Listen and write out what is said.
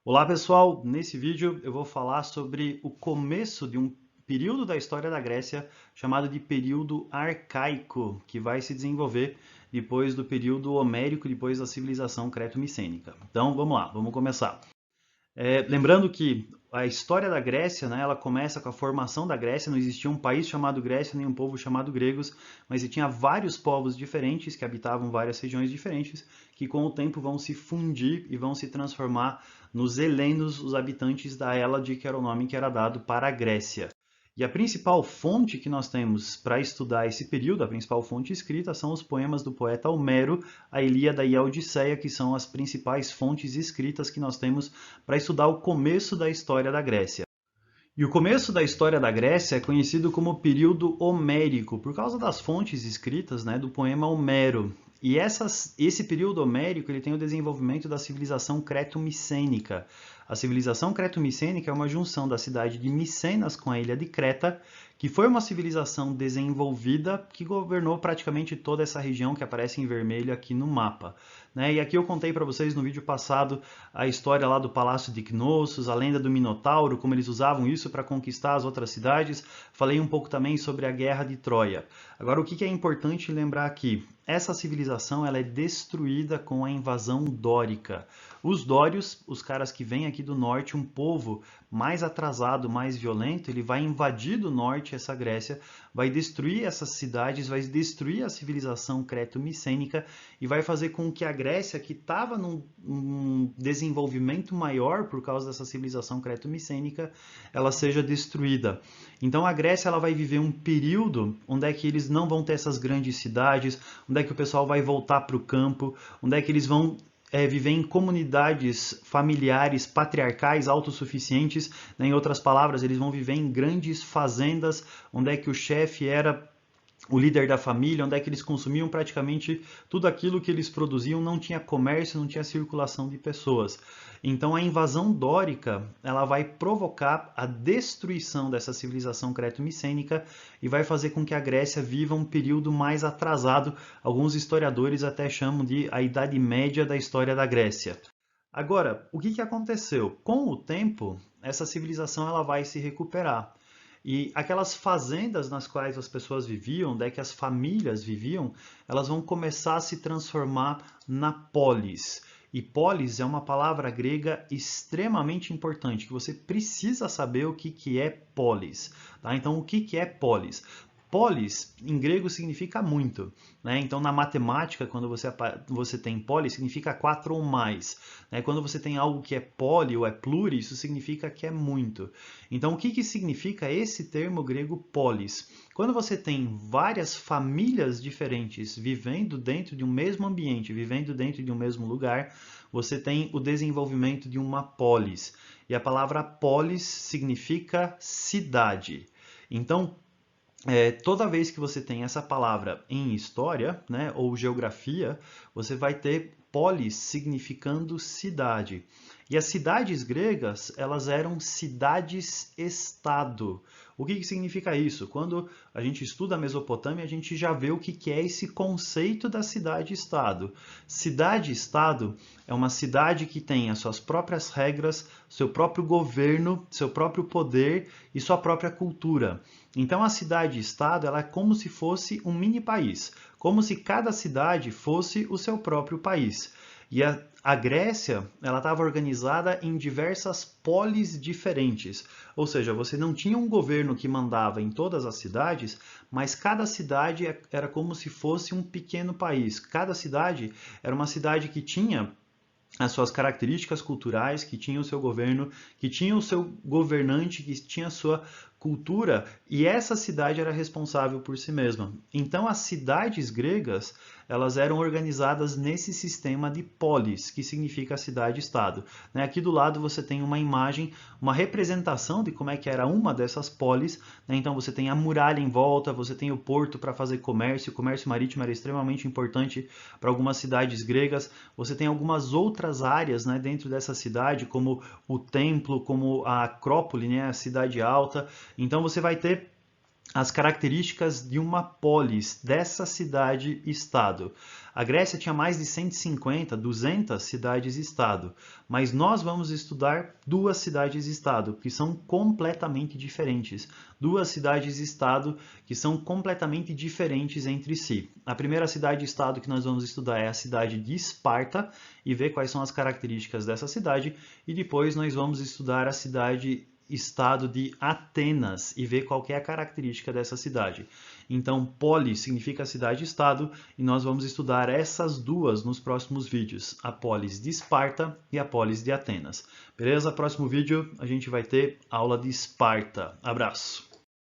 Olá pessoal, nesse vídeo eu vou falar sobre o começo de um período da história da Grécia chamado de período arcaico, que vai se desenvolver depois do período homérico, depois da civilização creto-micênica. Então vamos lá, vamos começar. Lembrando que a história da Grécia, né, ela começa com a formação da Grécia, não existia um país chamado Grécia, nem um povo chamado gregos, mas tinha vários povos diferentes que habitavam várias regiões diferentes, que com o tempo vão se fundir e vão se transformar nos helenos, os habitantes da Hélade, que era o nome que era dado para a Grécia. E a principal fonte que nós temos para estudar esse período, a principal fonte escrita, são os poemas do poeta Homero, a Ilíada e a Odisseia, que são as principais fontes escritas que nós temos para estudar o começo da história da Grécia. E o começo da história da Grécia é conhecido como período homérico, por causa das fontes escritas, né, do poema Homero. E esse período homérico ele tem o desenvolvimento da civilização creto-micênica. A civilização creto-micênica é uma junção da cidade de Micenas com a ilha de Creta, que foi uma civilização desenvolvida que governou praticamente toda essa região que aparece em vermelho aqui no mapa. Né? E aqui eu contei para vocês no vídeo passado a história lá do Palácio de Knossos, a lenda do Minotauro, como eles usavam isso para conquistar as outras cidades. Falei um pouco também sobre a Guerra de Troia. Agora, o que é importante lembrar aqui? Essa civilização ela é destruída com a invasão dórica. Os dórios, os caras que vêm aqui do norte, um povo mais atrasado, mais violento, ele vai invadir do norte essa Grécia, vai destruir essas cidades, vai destruir a civilização creto-micênica e vai fazer com que a Grécia, que estava num desenvolvimento maior por causa dessa civilização creto-micênica, ela seja destruída. Então a Grécia ela vai viver um período onde é que eles não vão ter essas grandes cidades, onde é que o pessoal vai voltar para o campo, onde é que eles vão viver em comunidades familiares, patriarcais, autossuficientes. Né? Em outras palavras, eles vão viver em grandes fazendas, onde é que o chefe era o líder da família, onde é que eles consumiam praticamente tudo aquilo que eles produziam, não tinha comércio, não tinha circulação de pessoas. Então a invasão dórica, ela vai provocar a destruição dessa civilização creto-micênica e vai fazer com que a Grécia viva um período mais atrasado. Alguns historiadores até chamam de a Idade Média da história da Grécia. Agora, o que aconteceu? Com o tempo, essa civilização ela vai se recuperar. E aquelas fazendas nas quais as pessoas viviam, onde é que as famílias viviam, elas vão começar a se transformar na polis. E polis é uma palavra grega extremamente importante, que você precisa saber o que é polis. Tá? Então, o que é polis? Polis, em grego, significa muito. Né? Então, na matemática, quando você tem polis, significa 4 ou mais. Né? Quando você tem algo que é poli ou é pluri, isso significa que é muito. Então, o que significa esse termo grego polis? Quando você tem várias famílias diferentes vivendo dentro de um mesmo ambiente, vivendo dentro de um mesmo lugar, você tem o desenvolvimento de uma polis. E a palavra polis significa cidade. Então, toda vez que você tem essa palavra em história, né, ou geografia, você vai ter polis significando cidade. E as cidades gregas, elas eram cidades-estado. O que significa isso? Quando a gente estuda a Mesopotâmia, a gente já vê o que é esse conceito da cidade-estado. Cidade-estado é uma cidade que tem as suas próprias regras, seu próprio governo, seu próprio poder e sua própria cultura. Então a cidade-estado ela é como se fosse um mini país, como se cada cidade fosse o seu próprio país. E a Grécia ela estava organizada em diversas polis diferentes, ou seja, você não tinha um governo que mandava em todas as cidades, mas cada cidade era como se fosse um pequeno país. Cada cidade era uma cidade que tinha as suas características culturais, que tinha o seu governo, que tinha o seu governante, que tinha a sua cultura, e essa cidade era responsável por si mesma. Então as cidades gregas, elas eram organizadas nesse sistema de polis, que significa cidade-estado. Aqui do lado você tem uma imagem, uma representação de como é que era uma dessas polis. Então você tem a muralha em volta, você tem o porto para fazer comércio, o comércio marítimo era extremamente importante para algumas cidades gregas. Você tem algumas outras áreas, né, dentro dessa cidade, como o templo, como a Acrópole, né, a cidade alta. Então você vai ter as características de uma polis, dessa cidade-estado. A Grécia tinha mais de 150, 200 cidades-estado, mas nós vamos estudar duas cidades-estado que são completamente diferentes. Duas cidades-estado que são completamente diferentes entre si. A primeira cidade-estado que nós vamos estudar é a cidade de Esparta e ver quais são as características dessa cidade, e depois nós vamos estudar a cidade-estado de Atenas e ver qual que é a característica dessa cidade. Então, polis significa cidade-estado e nós vamos estudar essas duas nos próximos vídeos, a polis de Esparta e a polis de Atenas. Beleza? Próximo vídeo a gente vai ter aula de Esparta. Abraço!